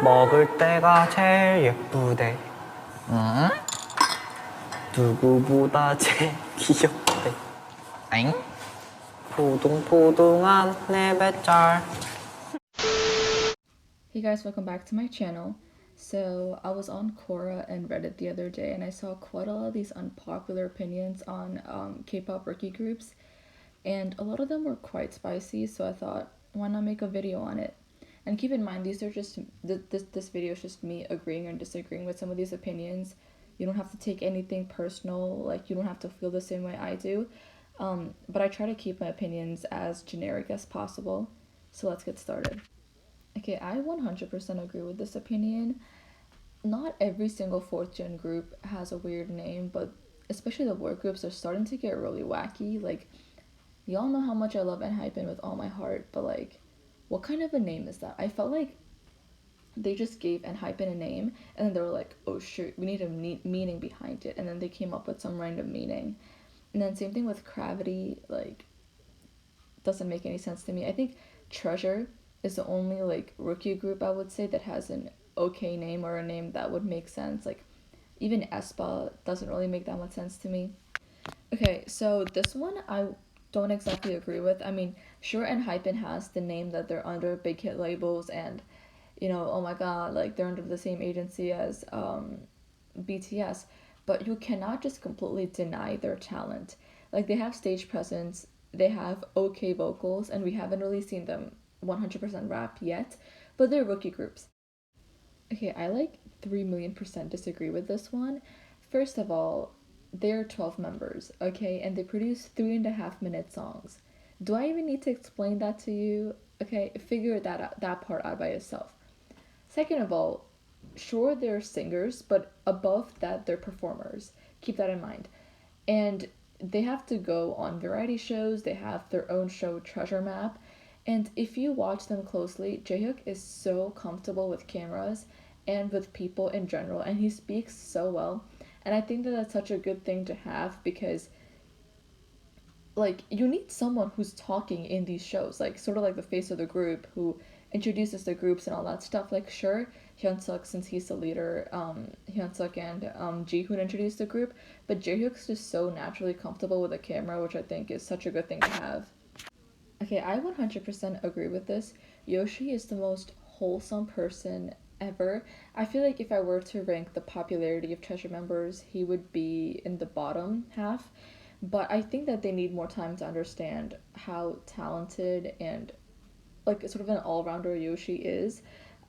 먹을 때가 제일 예쁘대. 응? 누구보다 제일 귀엽대. 엥? 포동포동한 내 배짤. Hey guys, welcome back to my channel. So I was on Quora and Reddit the other day and I saw quite a lot of these unpopular opinions on K-pop rookie groups, and a lot of them were quite spicy, so I thought, why not make a video on it? And keep in mind, these are just this video is just me agreeing and disagreeing with some of these opinions. You don't have to take anything personal, like you don't have to feel the same way I do. But I try to keep my opinions as generic as possible. So let's get started. Okay, I 100% agree with this opinion. Not every single fourth gen group has a weird name, but especially the boy groups are starting to get really wacky. Like, y'all know how much I love ENHYPEN with all my heart, but like, what kind of a name is that? I felt like they just gave ENHYPEN a name, and then they were like, oh shoot, we need a meaning behind it, and then they came up with some random meaning. And then same thing with Gravity, like, doesn't make any sense to me. I think Treasure is the only like rookie group I would say that has an okay name or a name that would make sense. Like even Aespa doesn't really make that much sense to me. Okay, so this one I don't exactly agree with. I mean, sure, ENHYPEN has the name that they're under big hit labels, and you know, oh my god, like they're under the same agency as BTS, but you cannot just completely deny their talent. Like they have stage presence, they have okay vocals, and we haven't really seen them 100% rap yet, but they're rookie groups. Okay, I like 3,000,000% disagree with this one. First of all, they're 12 members, okay, and they produce 3.5 minute songs. Do I even need to explain that to you? Okay, figure that part out by yourself. Second of all, sure they're singers, but above that they're performers. Keep that in mind. And they have to go on variety shows, they have their own show Treasure Map, and if you watch them closely, Jaehyuk is so comfortable with cameras and with people in general, and he speaks so well. And I think that that's such a good thing to have, because like you need someone who's talking in these shows, like sort of like the face of the group who introduces the groups and all that stuff. Like sure, Hyunsuk, since he's the leader, Hyunsuk and Jihoon introduced the group, but Jaehyuk's just so naturally comfortable with the camera, which I think is such a good thing to have. Okay, I 100% agree with this. Yoshi is the most wholesome person ever. I feel like if I were to rank the popularity of Treasure members, he would be in the bottom half. But I think that they need more time to understand how talented and like sort of an all-rounder Yoshi is.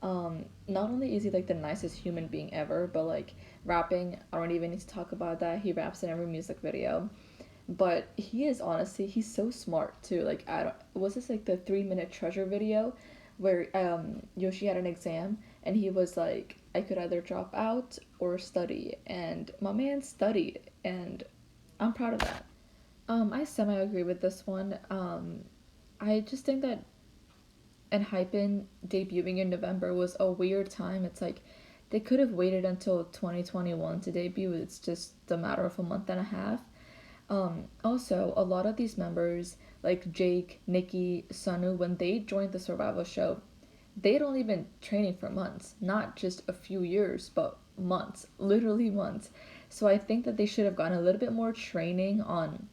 Not only is he like the nicest human being ever, but like rapping, I don't even need to talk about that. He raps in every music video. But he is honestly, he's so smart too. Like I don't, was this like the 3 minute treasure video where Yoshi had an exam and he was like, I could either drop out or study, and my man studied, and I'm proud of that. I semi agree with this one. I just think that ENHYPEN debuting in November was a weird time. It's like they could have waited until 2021 to debut. It's just a matter of a month and a half. Also, a lot of these members, like Jake, Nikki, Sunu, when they joined the survival show, they'd only been training for months, not just a few years, but months, literally months. So I think that they should have gotten a little bit more training on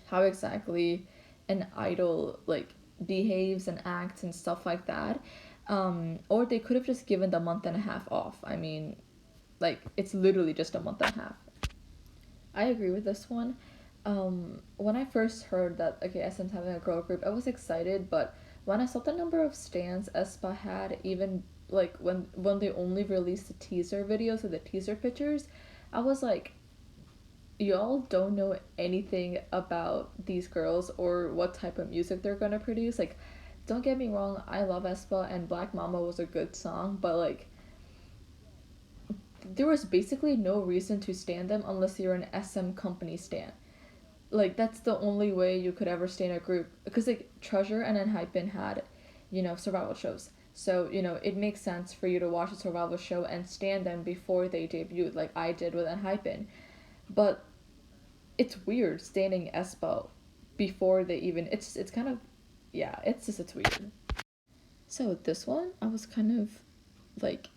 how exactly an idol like behaves and acts and stuff like that. Or they could have just given the month and a half off. I mean, like it's literally just a month and a half. I agree with this one. When I first heard that okay, SM's having a girl group, I was excited, but when I saw the number of stands Aespa had, even like when they only released the teaser videos or the teaser pictures, I was like, y'all don't know anything about these girls or what type of music they're gonna produce. Like, don't get me wrong, I love Aespa and Black Mama was a good song, but like there was basically no reason to stand them unless you're an SM company stan. Like that's the only way you could ever stand a group, because like Treasure and ENHYPEN had, you know, survival shows. So, you know, it makes sense for you to watch a survival show and stand them before they debuted, like I did with ENHYPEN. But it's weird standing Aespa before they even it's kind of, yeah, it's weird. So this one I was kind of like,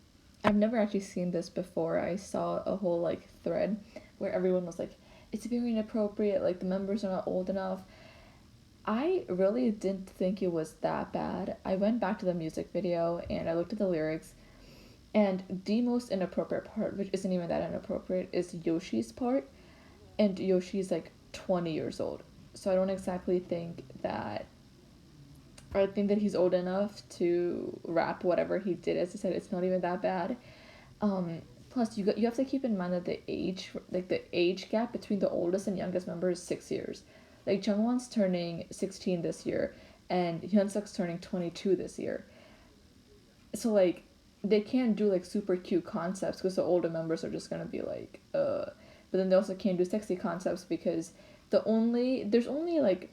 I've never actually seen this before. I saw a whole like thread where everyone was like, it's very inappropriate, like the members are not old enough. I really didn't think it was that bad. I went back to the music video and I looked at the lyrics, and the most inappropriate part, which isn't even that inappropriate, is Yoshi's part. And Yoshi's like 20 years old. So I don't exactly think that, or I think that he's old enough to rap whatever he did. As I said, it's not even that bad. Plus, you have to keep in mind that the age gap between the oldest and youngest member is 6 years. Like Jungwon's turning 16 this year, and Hyunsuk's turning 22 this year. So like, they can't do like super cute concepts because the older members are just gonna be like, But then they also can't do sexy concepts because there's only like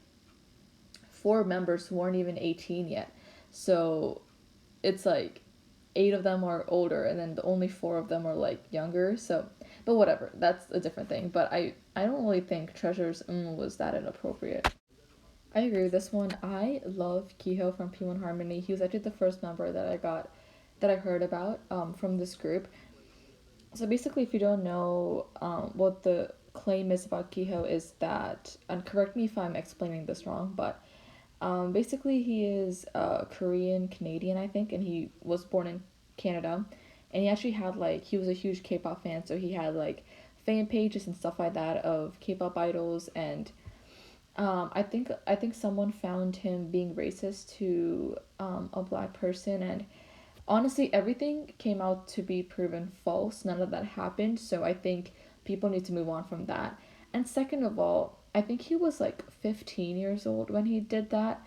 4 members who aren't even 18 yet. So it's like 8 of them are older and then the only 4 of them are like younger. So, but whatever, that's a different thing. But I don't really think Treasure's was that inappropriate. I agree with this one. I love Kiho from P1 Harmony. He was actually the first member that I heard about from this group. So basically, if you don't know what the claim is about Kiho is that, and correct me if I'm explaining this wrong, but basically he is Korean Canadian, I think, and he was born in Canada, and he actually had like he was a huge K-pop fan, so he had like fan pages and stuff like that of K-pop idols, and I think someone found him being racist to a black person, and honestly, everything came out to be proven false. None of that happened, so I think people need to move on from that. And second of all, I think he was like 15 years old when he did that.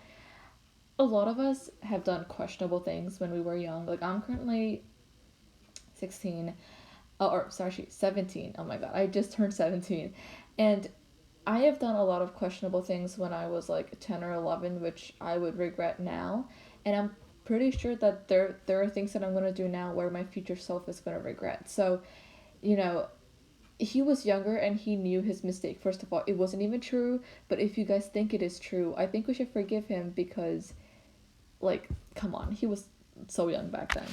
A lot of us have done questionable things when we were young. Like, I'm currently 16. Oh, or sorry, 17. Oh my god, I just turned 17. And I have done a lot of questionable things when I was like 10 or 11, which I would regret now. And I'm pretty sure that there are things that I'm going to do now where my future self is going to regret. So, you know, he was younger and he knew his mistake. First of all, it wasn't even true, but if you guys think it is true, I think we should forgive him because, like, come on, he was so young back then.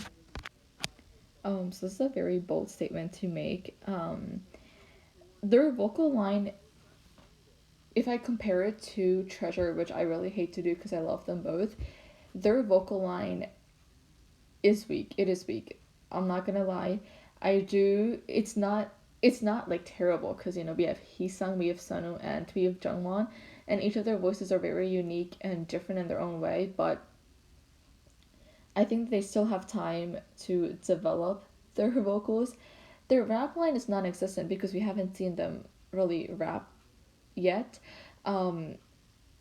So this is a very bold statement to make. Their vocal line, if I compare it to Treasure, which I really hate to do because I love them both, their vocal line is weak. It is weak. I'm not gonna lie. I do. It's not like terrible because we have Heesung, we have Sunu, and we have Jungwon, and each of their voices are very unique and different in their own way. But I think they still have time to develop their vocals. Their rap line is non-existent because we haven't seen them really rap yet. Um,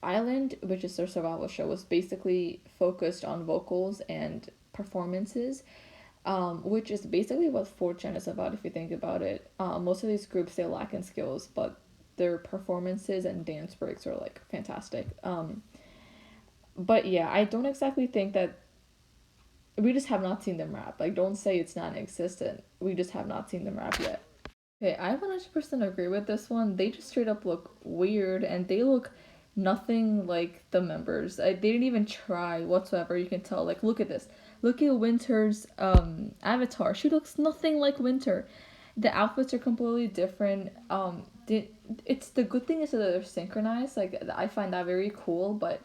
Island, which is their survival show, was basically focused on vocals and performances, which is basically what 4chan is about if you think about it. Most of these groups, they lack in skills, but their performances and dance breaks are like fantastic. But yeah, I don't exactly think that we just have not seen them rap. Like, don't say it's non-existent. We just have not seen them rap yet. Okay, I 100% agree with this one. They just straight up look weird and they look nothing like the members. They didn't even try whatsoever. You can tell. Like, look at this. Look at Winter's avatar. She looks nothing like Winter. The outfits are completely different. It's the good thing is that they're synchronized. Like, I find that very cool, but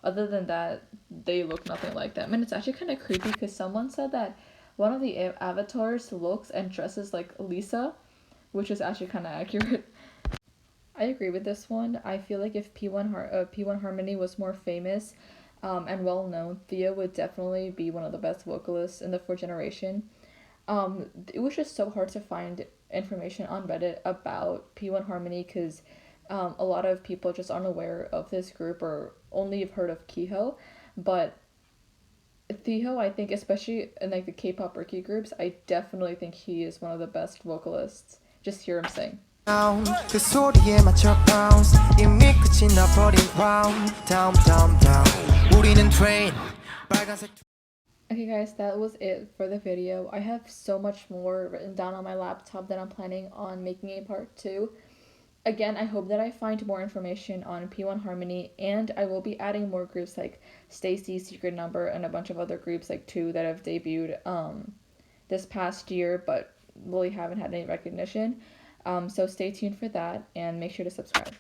other than that, they look nothing like them. And it's actually kind of creepy because someone said that one of the avatars looks and dresses like Lisa, which is actually kind of accurate. I agree with this one. I feel like if P1 Harmony was more famous and well known, Thea would definitely be one of the best vocalists in the fourth generation. It was just so hard to find information on Reddit about P1 Harmony because a lot of people just aren't aware of this group or only have heard of Kiho. But Theo, I think, especially in like the K-pop rookie groups, I definitely think he is one of the best vocalists. Just hear him sing. 그 소리에 맞춰 bounce 이미 끝이 나버린 round down down down 우리는 train 빨간색. Okay guys, that was it for the video. I have so much more written down on my laptop that I'm planning on making a part 2. Again, I hope that I find more information on P1 Harmony, and I will be adding more groups like Stacy's Secret Number and a bunch of other groups like 2 that have debuted this past year, but really haven't had any recognition. So stay tuned for that and make sure to subscribe.